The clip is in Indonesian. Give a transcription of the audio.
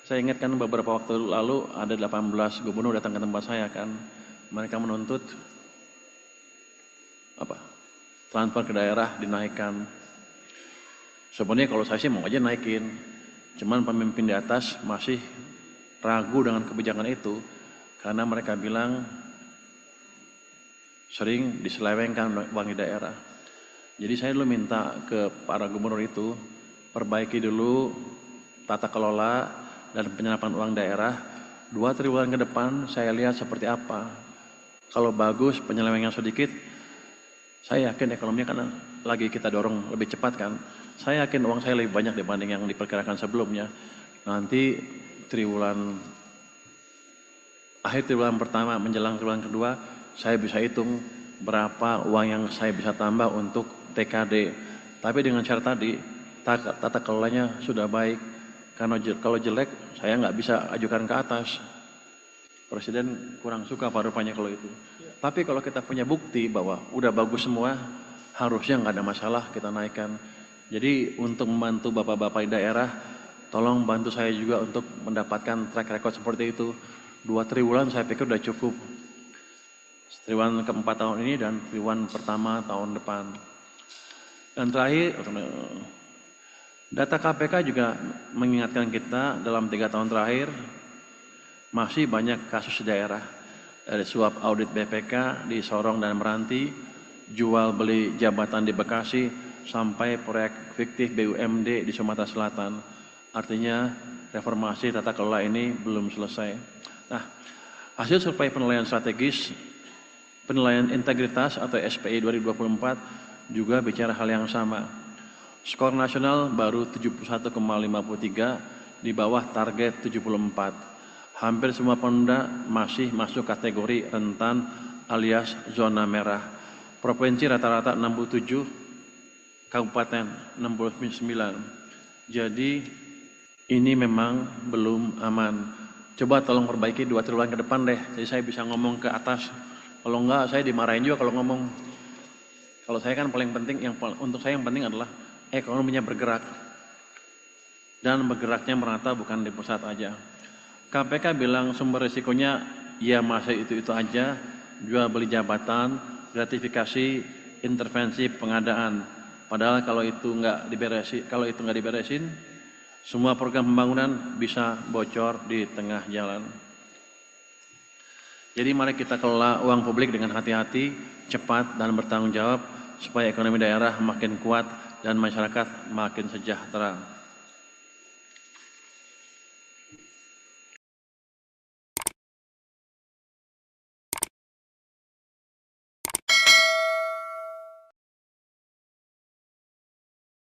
Saya ingat kan beberapa waktu lalu ada 18 gubernur datang ke tempat saya kan. Mereka menuntut apa? Transfer ke daerah dinaikkan. Sebenarnya kalau saya sih mau aja naikin. Cuman pemimpin di atas masih ragu dengan kebijakan itu karena mereka bilang sering diselewengkan uang di daerah. Jadi saya dulu minta ke para gubernur itu perbaiki dulu tata kelola dan penyerapan uang daerah. 2 triwulan ke depan saya lihat seperti apa. Kalau bagus penyelewengan sedikit, saya yakin ekonominya kan lagi kita dorong lebih cepat kan. Saya yakin uang saya lebih banyak dibanding yang diperkirakan sebelumnya. Nanti akhir triwulan pertama menjelang triwulan kedua, saya bisa hitung berapa uang yang saya bisa tambah untuk TKD. Tapi dengan syarat tadi, tata kelolanya sudah baik. Karena kalau jelek, saya nggak bisa ajukan ke atas. Presiden kurang suka rupanya kalau itu. Tapi kalau kita punya bukti bahwa udah bagus semua, harusnya nggak ada masalah kita naikkan. Jadi untuk membantu bapak-bapak di daerah, tolong bantu saya juga untuk mendapatkan track record seperti itu. 2 triwulan saya pikir udah cukup. Triwulan keempat tahun ini dan triwulan pertama tahun depan. Dan terakhir, data KPK juga mengingatkan kita dalam 3 tahun terakhir masih banyak kasus di daerah. Dari suap audit BPK di Sorong dan Meranti, jual beli jabatan di Bekasi, sampai proyek fiktif BUMD di Sumatera Selatan. Artinya reformasi tata kelola ini belum selesai. Nah, hasil survei penilaian strategis, penilaian integritas atau SPI 2024 juga bicara hal yang sama. Skor nasional baru 71,53 di bawah target 74. Hampir semua Pemda masih masuk kategori rentan alias zona merah. Provinsi rata-rata 67, kabupaten 69. Jadi ini memang belum aman. Coba tolong perbaiki 2 triwulan ke depan deh. Jadi saya bisa ngomong ke atas. Kalau enggak saya dimarahin juga kalau ngomong. Kalau saya kan paling penting, untuk saya yang penting adalah ekonominya bergerak. Dan bergeraknya merata bukan di pusat aja. KPK bilang sumber risikonya ya masih itu-itu aja. Jual beli jabatan, gratifikasi, intervensi pengadaan. Padahal kalau itu nggak diberesin, semua program pembangunan bisa bocor di tengah jalan. Jadi mari kita kelola uang publik dengan hati-hati, cepat dan bertanggung jawab supaya ekonomi daerah makin kuat dan masyarakat makin sejahtera.